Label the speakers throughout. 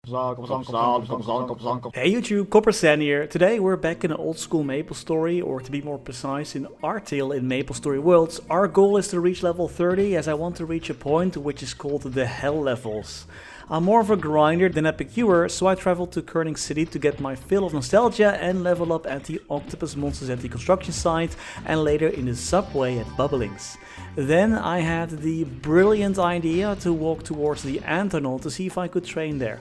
Speaker 1: Hey YouTube, Coppersan here. Today we're back in an old school MapleStory, or to be more precise, in Artale in MapleStory Worlds. Our goal is to reach level 30, as I want to reach a point which is called the Hell levels. I'm more of a grinder than a piqueur, so I traveled to Coninck City to get my fill of nostalgia and level up at the octopus monsters at the construction site and later in the subway at Bubblings. Then I had the brilliant idea to walk towards the ant tunnel to see if I could train there.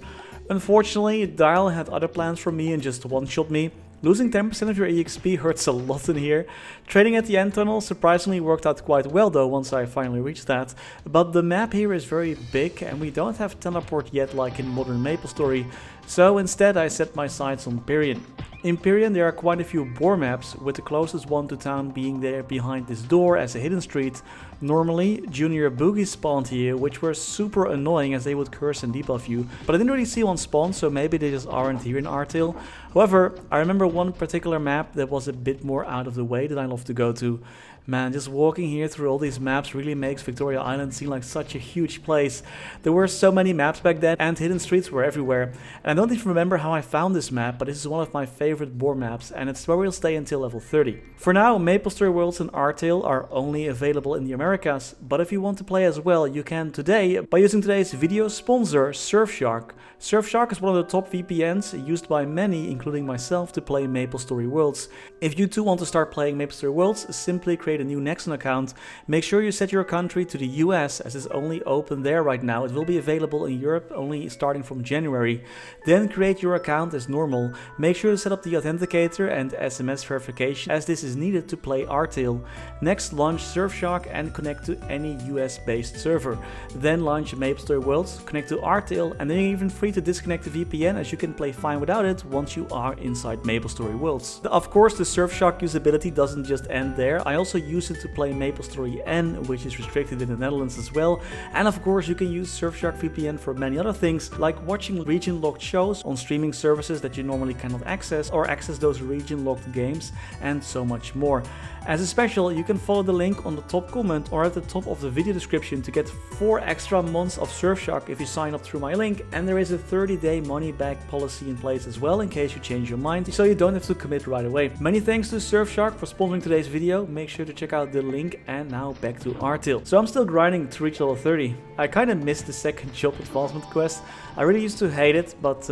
Speaker 1: Unfortunately, Dial had other plans for me and just one-shot me. Losing 10% of your EXP hurts a lot in here. Training at the end tunnel surprisingly worked out quite well though once I finally reached that. But the map here is very big and we don't have teleport yet like in modern MapleStory. So instead I set my sights on Pirion. In Pirion there are quite a few boar maps, with the closest one to town being there behind this door as a hidden street. Normally, junior boogies spawned here, which were super annoying as they would curse and debuff you, but I didn't really see one spawn, so maybe they just aren't here in Artale. However, I remember one particular map that was a bit more out of the way that I love to go to. Man, just walking here through all these maps really makes Victoria Island seem like such a huge place. There were so many maps back then and hidden streets were everywhere. And I don't even remember how I found this map, but this is one of my favorite boar maps and it's where we'll stay until level 30. For now, MapleStory Worlds and Artale are only available in the Americas, but if you want to play as well, you can today by using today's video sponsor, Surfshark. Surfshark is one of the top VPNs used by many, including myself, to play MapleStory Worlds. If you too want to start playing MapleStory Worlds, simply create a new Nexon account. Make sure you set your country to the US as it's only open there right now. It will be available in Europe only starting from January. Then create your account as normal. Make sure to set up the authenticator and SMS verification as this is needed to play Artale. Next, launch Surfshark and connect to any US based server. Then launch MapleStory Worlds, connect to Artale, and then you're even free to disconnect the VPN as you can play fine without it once you are inside MapleStory Worlds. Of course, the Surfshark usability doesn't just end there. I also use it to play MapleStory N, which is restricted in the Netherlands as well. And of course, you can use Surfshark VPN for many other things, like watching region-locked shows on streaming services that you normally cannot access, or access those region-locked games, and so much more. As a special, you can follow the link on the top comment or at the top of the video description to get 4 extra months of Surfshark if you sign up through my link, and there is a 30-day money-back policy in place as well in case you change your mind, so you don't have to commit right away. Many thanks to Surfshark for sponsoring today's video. Make sure to check out the link, and now back to Artale. So I'm still grinding to reach level 30. I kinda missed the second job advancement quest. I really used to hate it, but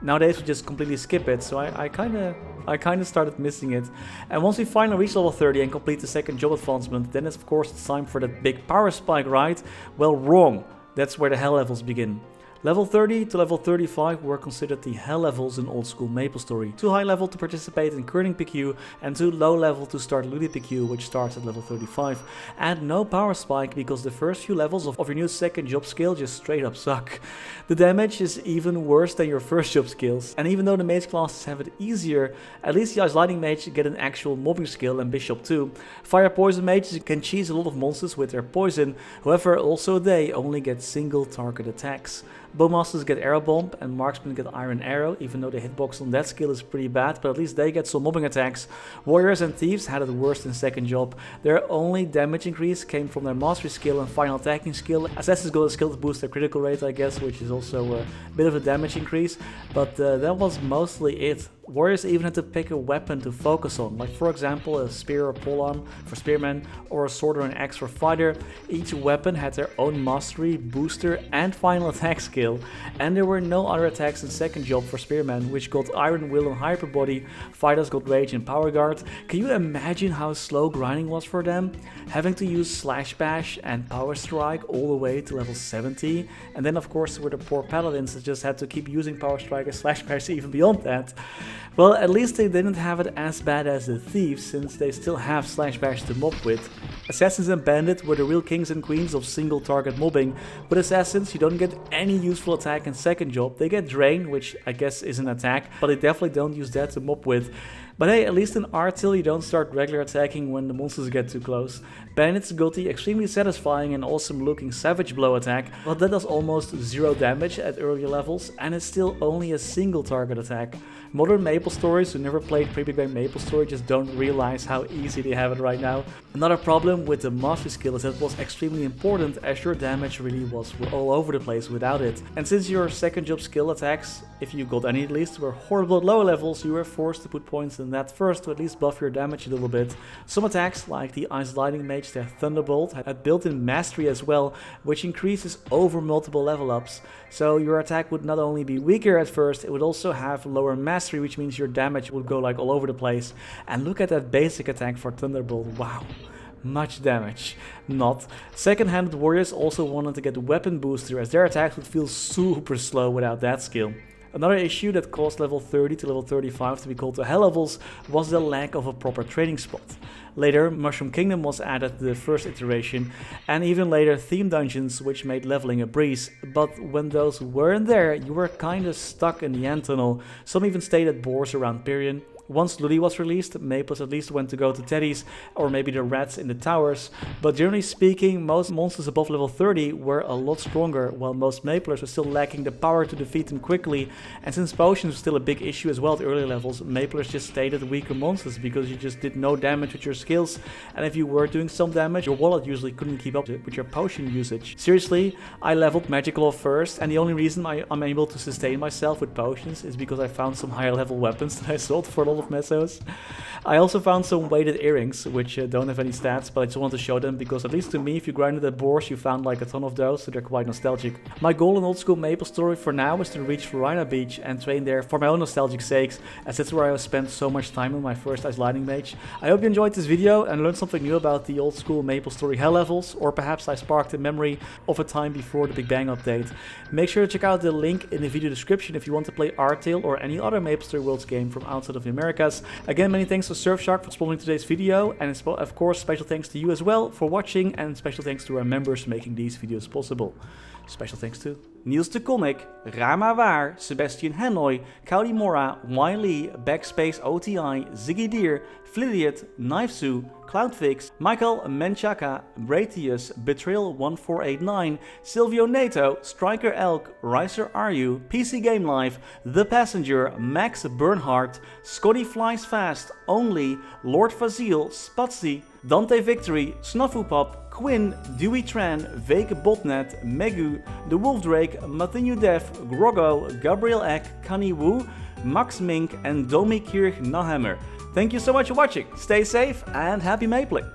Speaker 1: nowadays we just completely skip it, so I kinda started missing it. And once we finally reach level 30 and complete the second job advancement, then of course it's time for that big power spike, right? Well, wrong. That's where the hell levels begin. Level 30 to level 35 were considered the hell levels in old school MapleStory. Too high level to participate in Kerning PQ and too low level to start Ludi PQ, which starts at level 35. And no power spike because the first few levels of your new second job skill just straight up suck. The damage is even worse than your first job skills, and even though the mage classes have it easier, at least the Ice Lightning Mage get an actual mobbing skill and Bishop too. Fire Poison Mages can cheese a lot of monsters with their poison, however also they only get single target attacks. Bowmasters get Arrow Bomb and Marksmen get Iron Arrow, even though the hitbox on that skill is pretty bad, but at least they get some mobbing attacks. Warriors and Thieves had it worse in second job. Their only damage increase came from their Mastery skill and Final Attacking skill. Assassins got a skill to boost their critical rate, I guess, which is also a bit of a damage increase, but that was mostly it. Warriors even had to pick a weapon to focus on, like for example a spear or polearm for spearmen, or a sword or an axe for fighter. Each weapon had their own mastery, booster and final attack skill, and there were no other attacks in second job for spearmen, which got Iron Will and Hyper Body. Fighters got Rage and Power Guard. Can you imagine how slow grinding was for them? Having to use Slash Bash and Power Strike all the way to level 70, and then of course there were the poor paladins that just had to keep using Power Strike and Slash Bash even beyond that. Well, at least they didn't have it as bad as the Thieves, since they still have Slash Bash to mob with. Assassins and Bandit were the real kings and queens of single target mobbing. With Assassins you don't get any useful attack in second job. They get Drain, which I guess is an attack, but they definitely don't use that to mob with. But hey, at least in Artale you don't start regular attacking when the monsters get too close. Bandit's guilty, extremely satisfying and awesome looking Savage Blow attack, but that does almost 0 damage at earlier levels and is still only a single target attack. Modern MapleStories who never played pre-big bang MapleStory just don't realize how easy they have it right now. Another problem with the mastery skill is that it was extremely important as your damage really was all over the place without it. And since your second job skill attacks, if you got any at least, were horrible at lower levels, you were forced to put points in that first to at least buff your damage a little bit. Some attacks, like the Ice Lightning Mage, their Thunderbolt, had built-in mastery as well, which increases over multiple level ups. So your attack would not only be weaker at first, it would also have lower mastery, which means your damage would go like all over the place. And look at that basic attack for Thunderbolt, wow. Much damage. Not. Second-handed warriors also wanted to get the weapon booster as their attacks would feel super slow without that skill. Another issue that caused level 30 to level 35 to be called the hell levels was the lack of a proper trading spot. Later, Mushroom Kingdom was added to the first iteration, and even later theme dungeons, which made leveling a breeze. But when those weren't there, you were kinda stuck in the end tunnel. Some even stayed at boars around Pirion. Once Ludi was released, Maples at least went to go to Teddy's or maybe the rats in the towers, but generally speaking most monsters above level 30 were a lot stronger, while most Maplers were still lacking the power to defeat them quickly, and since potions were still a big issue as well at early levels, Maplers just stayed at weaker monsters because you just did no damage with your skills, and if you were doing some damage, your wallet usually couldn't keep up with your potion usage. Seriously, I leveled Magical first, and the only reason I'm able to sustain myself with potions is because I found some higher level weapons that I sold for a lot of mesos. I also found some weighted earrings, which don't have any stats, but I just want to show them because at least to me, if you grinded at boars, you found like a ton of those, so they're quite nostalgic. My goal in old school MapleStory for now is to reach Florina Beach and train there for my own nostalgic sakes, as that's where I spent so much time on my first Ice Lightning Mage. I hope you enjoyed this video and learned something new about the old school MapleStory hell levels, or perhaps I sparked a memory of a time before the Big Bang update. Make sure to check out the link in the video description if you want to play Artale or any other MapleStory Worlds game from outside of the Americas. Again, many thanks to Surfshark for sponsoring today's video, and of course special thanks to you as well for watching, and special thanks to our members making these videos possible. Special thanks to Niels de Coninck, Raar, Maar, Waar, Sebastian Hanøy, Caudimorda, Wiley, BackSpaceOTI, Ziggy, Flidiot, Knivesu, Cloudfix, Michael, Menchaca, Raythius, Betrayal1489, Sylvio, Neto, StrikerElk, Ryaiser, Aryu, PCGAMELIFE, The Passenger, maxBurnHeart, ScottyFlysFast, Only, Lordvasile, Spudsy, Dantevictory, SnafuPop, Quin, Dewey, Botnet, Megu, The Wolf Drake, Matinu Def, Groggo, GabrielEk, Knivesu, Max Mink, and Domi Kirch-nehammer. Thank you so much for watching, stay safe and happy mapling!